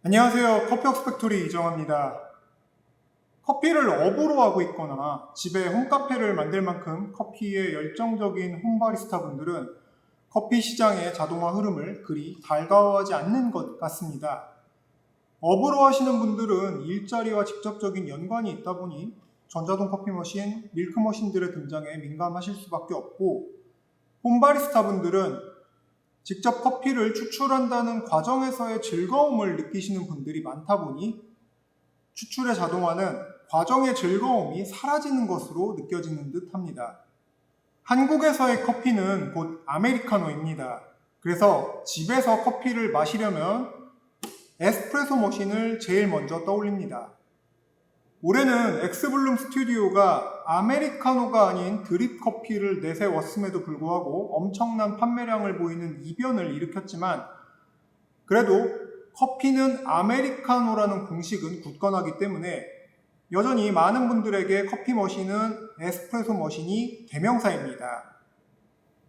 안녕하세요. 커피웍스 팩토리 이정화입니다. 커피를 업으로 하고 있거나 집에 홈카페를 만들 만큼 커피에 열정적인 홈바리스타 분들은 커피 시장의 자동화 흐름을 그리 달가워하지 않는 것 같습니다. 업으로 하시는 분들은 일자리와 직접적인 연관이 있다 보니 전자동 커피 머신, 밀크 머신들의 등장에 민감하실 수밖에 없고, 홈바리스타 분들은 직접 커피를 추출한다는 과정에서의 즐거움을 느끼시는 분들이 많다 보니 추출의 자동화는 과정의 즐거움이 사라지는 것으로 느껴지는 듯 합니다. 한국에서의 커피는 곧 아메리카노입니다. 그래서 집에서 커피를 마시려면 에스프레소 머신을 제일 먼저 떠올립니다. 올해는 엑스블룸 스튜디오가 아메리카노가 아닌 드립 커피를 내세웠음에도 불구하고 엄청난 판매량을 보이는 이변을 일으켰지만, 그래도 커피는 아메리카노라는 공식은 굳건하기 때문에 여전히 많은 분들에게 커피 머신은 에스프레소 머신이 대명사입니다.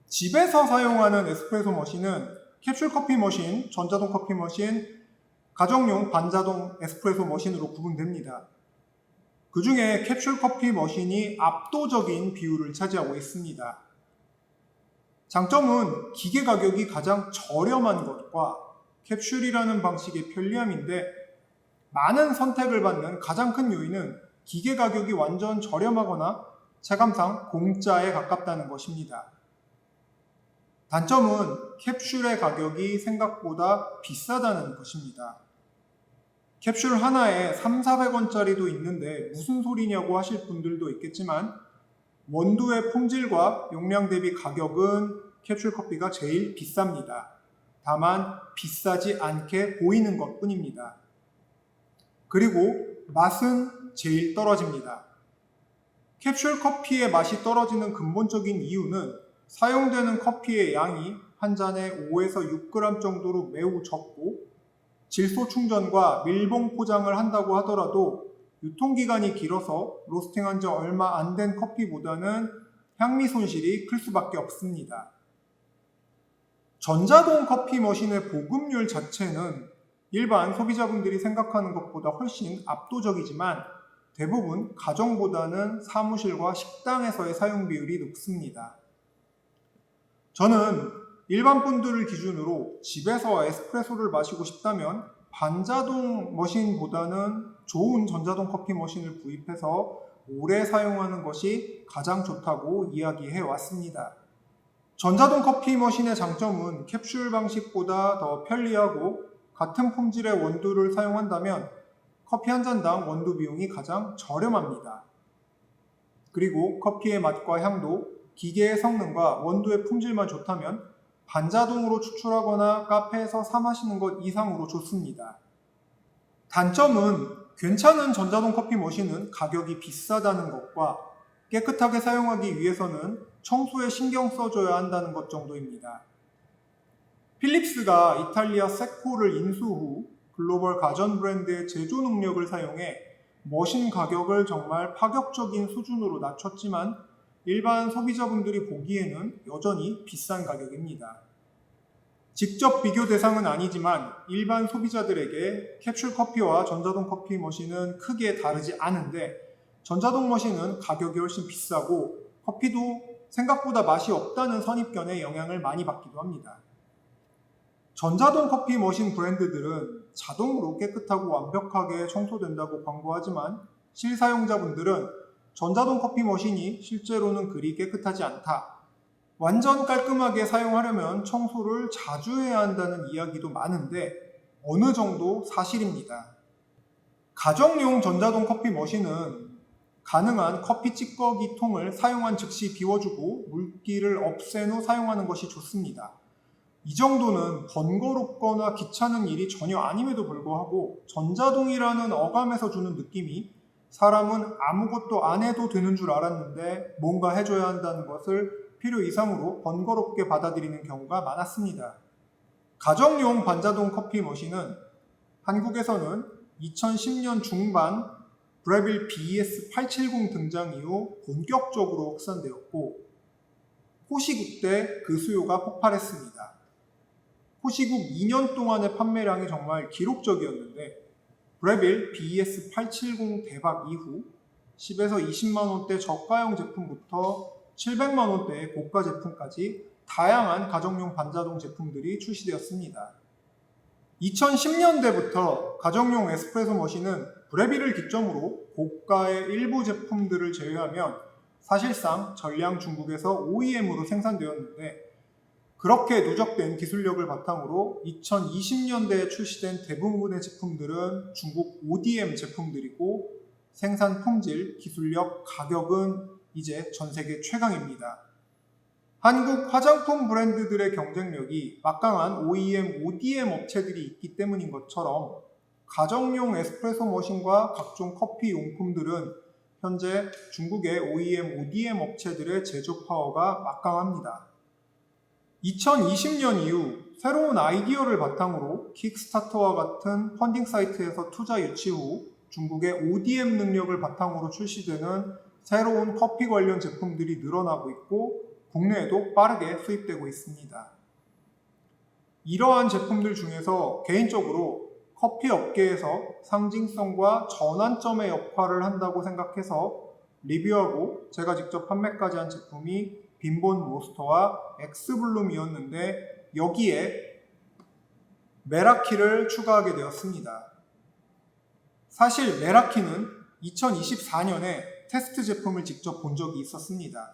집에서 사용하는 에스프레소 머신은 캡슐 커피 머신, 전자동 커피 머신, 가정용 반자동 에스프레소 머신으로 구분됩니다. 그 중에 캡슐 커피 머신이 압도적인 비율을 차지하고 있습니다. 장점은 기계 가격이 가장 저렴한 것과 캡슐이라는 방식의 편리함인데, 많은 선택을 받는 가장 큰 요인은 기계 가격이 완전 저렴하거나 체감상 공짜에 가깝다는 것입니다. 단점은 캡슐의 가격이 생각보다 비싸다는 것입니다. 캡슐 하나에 300~400원짜리도 있는데 무슨 소리냐고 하실 분들도 있겠지만, 원두의 품질과 용량 대비 가격은 캡슐 커피가 제일 비쌉니다. 다만 비싸지 않게 보이는 것 뿐입니다. 그리고 맛은 제일 떨어집니다. 캡슐 커피의 맛이 떨어지는 근본적인 이유는 사용되는 커피의 양이 한 잔에 5에서 6g 정도로 매우 적고, 질소 충전과 밀봉 포장을 한다고 하더라도 유통기간이 길어서 로스팅한 지 얼마 안 된 커피보다는 향미 손실이 클 수밖에 없습니다. 전자동 커피 머신의 보급률 자체는 일반 소비자분들이 생각하는 것보다 훨씬 압도적이지만, 대부분 가정보다는 사무실과 식당에서의 사용 비율이 높습니다. 저는 일반 분들을 기준으로 집에서 에스프레소를 마시고 싶다면 반자동 머신보다는 좋은 전자동 커피 머신을 구입해서 오래 사용하는 것이 가장 좋다고 이야기해 왔습니다. 전자동 커피 머신의 장점은 캡슐 방식보다 더 편리하고, 같은 품질의 원두를 사용한다면 커피 한 잔당 원두 비용이 가장 저렴합니다. 그리고 커피의 맛과 향도 기계의 성능과 원두의 품질만 좋다면 반자동으로 추출하거나 카페에서 사 마시는 것 이상으로 좋습니다. 단점은 괜찮은 전자동 커피 머신은 가격이 비싸다는 것과 깨끗하게 사용하기 위해서는 청소에 신경 써줘야 한다는 것 정도입니다. 필립스가 이탈리아 세코를 인수 후 글로벌 가전 브랜드의 제조 능력을 사용해 머신 가격을 정말 파격적인 수준으로 낮췄지만, 일반 소비자분들이 보기에는 여전히 비싼 가격입니다. 직접 비교 대상은 아니지만 일반 소비자들에게 캡슐 커피와 전자동 커피 머신은 크게 다르지 않은데, 전자동 머신은 가격이 훨씬 비싸고 커피도 생각보다 맛이 없다는 선입견에 영향을 많이 받기도 합니다. 전자동 커피 머신 브랜드들은 자동으로 깨끗하고 완벽하게 청소된다고 광고하지만, 실사용자분들은 전자동 커피 머신이 실제로는 그리 깨끗하지 않다, 완전 깔끔하게 사용하려면 청소를 자주 해야 한다는 이야기도 많은데 어느 정도 사실입니다. 가정용 전자동 커피 머신은 가능한 커피 찌꺼기 통을 사용한 즉시 비워주고 물기를 없앤 후 사용하는 것이 좋습니다. 이 정도는 번거롭거나 귀찮은 일이 전혀 아님에도 불구하고 전자동이라는 어감에서 주는 느낌이 사람은 아무것도 안 해도 되는 줄 알았는데 뭔가 해줘야 한다는 것을 필요 이상으로 번거롭게 받아들이는 경우가 많았습니다. 가정용 반자동 커피 머신은 한국에서는 2010년 중반 브레빌 BES870 등장 이후 본격적으로 확산되었고, 호시국 때 그 수요가 폭발했습니다. 호시국 2년 동안의 판매량이 정말 기록적이었는데 브레빌 BES870 대박 이후 10에서 20만 원대 저가형 제품부터 700만 원대의 고가 제품까지 다양한 가정용 반자동 제품들이 출시되었습니다. 2010년대부터 가정용 에스프레소 머신은 브레빌을 기점으로 고가의 일부 제품들을 제외하면 사실상 전량 중국에서 OEM으로 생산되었는데 그렇게 누적된 기술력을 바탕으로 2020년대에 출시된 대부분의 제품들은 중국 ODM 제품들이고 생산 품질, 기술력, 가격은 이제 전 세계 최강입니다. 한국 화장품 브랜드들의 경쟁력이 막강한 OEM, ODM 업체들이 있기 때문인 것처럼 가정용 에스프레소 머신과 각종 커피 용품들은 현재 중국의 OEM, ODM 업체들의 제조 파워가 막강합니다. 2020년 이후 새로운 아이디어를 바탕으로 킥스타터와 같은 펀딩 사이트에서 투자 유치 후 중국의 ODM 능력을 바탕으로 출시되는 새로운 커피 관련 제품들이 늘어나고 있고 국내에도 빠르게 수입되고 있습니다. 이러한 제품들 중에서 개인적으로 커피 업계에서 상징성과 전환점의 역할을 한다고 생각해서 리뷰하고 제가 직접 판매까지 한 제품이 빈본 로스터와 엑스블룸이었는데 여기에 메라키를 추가하게 되었습니다. 사실 메라키는 2024년에 테스트 제품을 직접 본 적이 있었습니다.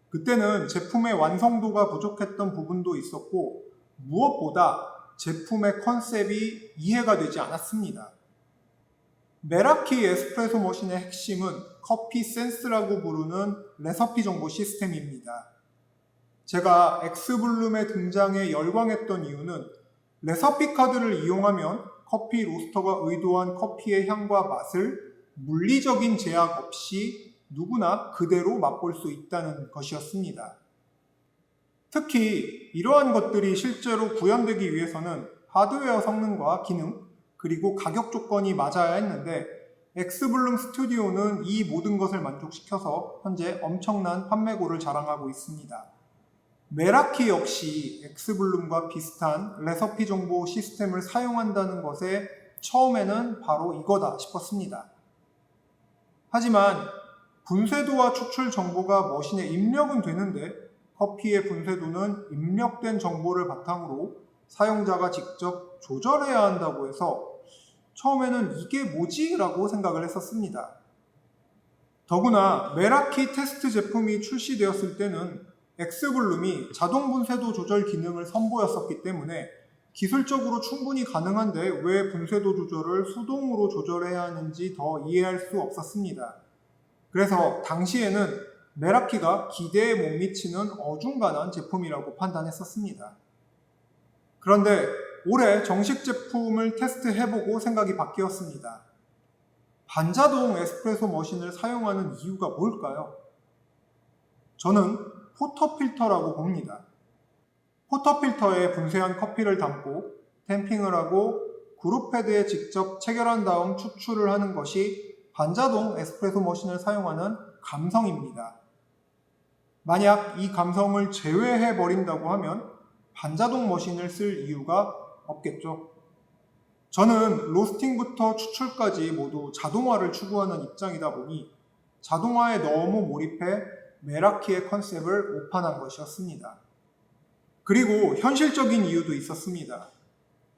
그때는 제품의 완성도가 부족했던 부분도 있었고 무엇보다 제품의 컨셉이 이해가 되지 않았습니다. 메라키 에스프레소 머신의 핵심은 커피 센스라고 부르는 레시피 정보 시스템입니다. 제가 엑스블룸의 등장에 열광했던 이유는 레시피 카드를 이용하면 커피 로스터가 의도한 커피의 향과 맛을 물리적인 제약 없이 누구나 그대로 맛볼 수 있다는 것이었습니다. 특히 이러한 것들이 실제로 구현되기 위해서는 하드웨어 성능과 기능, 그리고 가격 조건이 맞아야 했는데 엑스블룸 스튜디오는 이 모든 것을 만족시켜서 현재 엄청난 판매고를 자랑하고 있습니다. 메라키 역시 엑스블룸과 비슷한 레시피 정보 시스템을 사용한다는 것에 처음에는 바로 이거다 싶었습니다. 하지만 분쇄도와 추출 정보가 머신에 입력은 되는데 커피의 분쇄도는 입력된 정보를 바탕으로 사용자가 직접 조절해야 한다고 해서 처음에는 이게 뭐지? 라고 생각을 했었습니다. 더구나 메라키 테스트 제품이 출시되었을 때는 엑스블룸이 자동 분쇄도 조절 기능을 선보였었기 때문에 기술적으로 충분히 가능한데 왜 분쇄도 조절을 수동으로 조절해야 하는지 더 이해할 수 없었습니다. 그래서 당시에는 메라키가 기대에 못 미치는 어중간한 제품이라고 판단했었습니다. 그런데 올해 정식 제품을 테스트해보고 생각이 바뀌었습니다. 반자동 에스프레소 머신을 사용하는 이유가 뭘까요? 저는 포터필터라고 봅니다. 포터필터에 분쇄한 커피를 담고 탬핑을 하고 그룹패드에 직접 체결한 다음 추출을 하는 것이 반자동 에스프레소 머신을 사용하는 감성입니다. 만약 이 감성을 제외해버린다고 하면 반자동 머신을 쓸 이유가 없겠죠. 저는 로스팅부터 추출까지 모두 자동화를 추구하는 입장이다 보니 자동화에 너무 몰입해 메라키의 컨셉을 오판한 것이었습니다. 그리고 현실적인 이유도 있었습니다.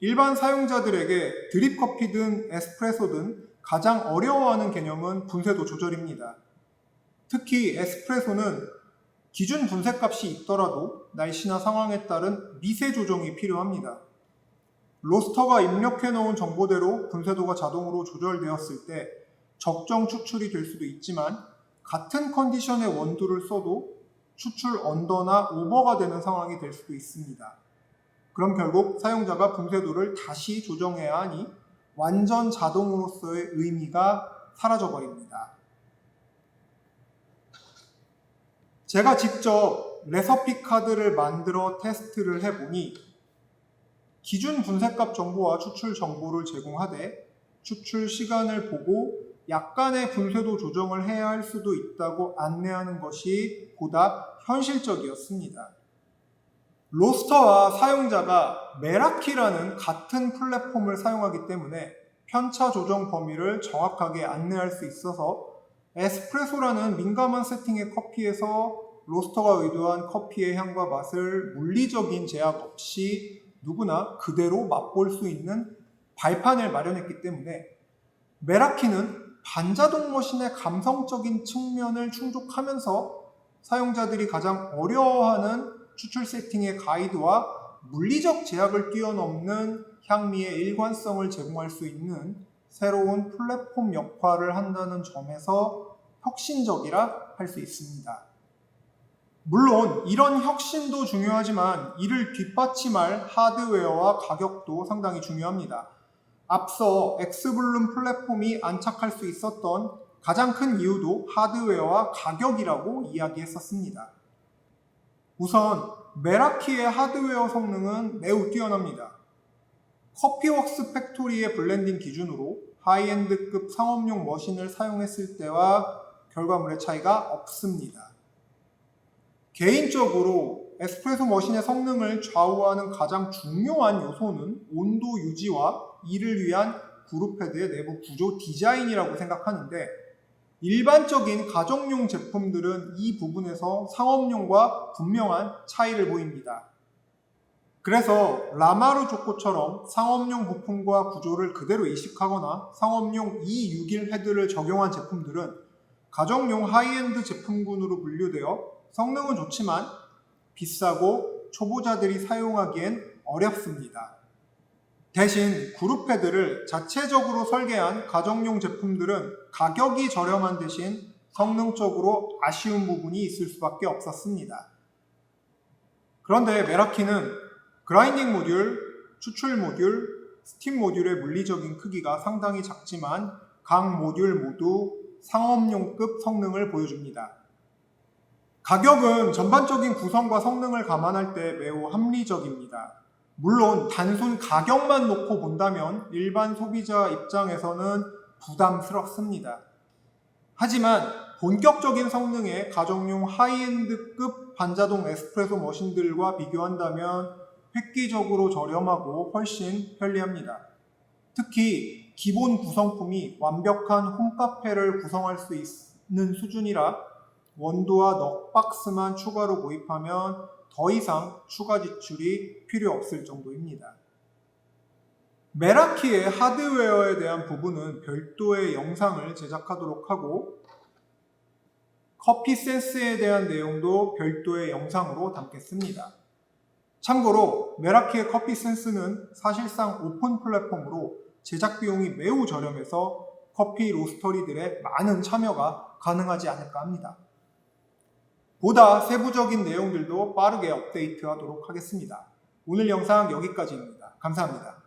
일반 사용자들에게 드립커피든 에스프레소든 가장 어려워하는 개념은 분쇄도 조절입니다. 특히 에스프레소는 기준 분쇄값이 있더라도 날씨나 상황에 따른 미세 조정이 필요합니다. 로스터가 입력해 놓은 정보대로 분쇄도가 자동으로 조절되었을 때 적정 추출이 될 수도 있지만 같은 컨디션의 원두를 써도 추출 언더나 오버가 되는 상황이 될 수도 있습니다. 그럼 결국 사용자가 분쇄도를 다시 조정해야 하니 완전 자동으로서의 의미가 사라져버립니다. 제가 직접 레시피 카드를 만들어 테스트를 해보니 기준 분쇄값 정보와 추출 정보를 제공하되 추출 시간을 보고 약간의 분쇄도 조정을 해야 할 수도 있다고 안내하는 것이 보다 현실적이었습니다. 로스터와 사용자가 메라키라는 같은 플랫폼을 사용하기 때문에 편차 조정 범위를 정확하게 안내할 수 있어서 에스프레소라는 민감한 세팅의 커피에서 로스터가 의도한 커피의 향과 맛을 물리적인 제약 없이 누구나 그대로 맛볼 수 있는 발판을 마련했기 때문에 메라키는 반자동 머신의 감성적인 측면을 충족하면서 사용자들이 가장 어려워하는 추출 세팅의 가이드와 물리적 제약을 뛰어넘는 향미의 일관성을 제공할 수 있는 새로운 플랫폼 역할을 한다는 점에서 혁신적이라 할 수 있습니다. 물론 이런 혁신도 중요하지만 이를 뒷받침할 하드웨어와 가격도 상당히 중요합니다. 앞서 엑스블룸 플랫폼이 안착할 수 있었던 가장 큰 이유도 하드웨어와 가격이라고 이야기했었습니다. 우선 메라키의 하드웨어 성능은 매우 뛰어납니다. 커피웍스 팩토리의 블렌딩 기준으로 하이엔드급 상업용 머신을 사용했을 때와 결과물의 차이가 없습니다. 개인적으로 에스프레소 머신의 성능을 좌우하는 가장 중요한 요소는 온도 유지와 이를 위한 그룹헤드의 내부 구조 디자인이라고 생각하는데 일반적인 가정용 제품들은 이 부분에서 상업용과 분명한 차이를 보입니다. 그래서 라마루 조코처럼 상업용 부품과 구조를 그대로 이식하거나 상업용 E61 헤드를 적용한 제품들은 가정용 하이엔드 제품군으로 분류되어 성능은 좋지만 비싸고 초보자들이 사용하기엔 어렵습니다. 대신 그룹헤드를 자체적으로 설계한 가정용 제품들은 가격이 저렴한 대신 성능적으로 아쉬운 부분이 있을 수밖에 없었습니다. 그런데 메라키는 그라인딩 모듈, 추출 모듈, 스팀 모듈의 물리적인 크기가 상당히 작지만 각 모듈 모두 상업용급 성능을 보여줍니다. 가격은 전반적인 구성과 성능을 감안할 때 매우 합리적입니다. 물론 단순 가격만 놓고 본다면 일반 소비자 입장에서는 부담스럽습니다. 하지만 본격적인 성능의 가정용 하이엔드급 반자동 에스프레소 머신들과 비교한다면 획기적으로 저렴하고 훨씬 편리합니다. 특히 기본 구성품이 완벽한 홈카페를 구성할 수 있는 수준이라 원두와 넉박스만 추가로 구입하면 더 이상 추가 지출이 필요 없을 정도입니다. 메라키의 하드웨어에 대한 부분은 별도의 영상을 제작하도록 하고 커피 센스에 대한 내용도 별도의 영상으로 담겠습니다. 참고로 메라키의 커피 센스는 사실상 오픈 플랫폼으로 제작 비용이 매우 저렴해서 커피 로스터리들의 많은 참여가 가능하지 않을까 합니다. 보다 세부적인 내용들도 빠르게 업데이트하도록 하겠습니다. 오늘 영상 여기까지입니다. 감사합니다.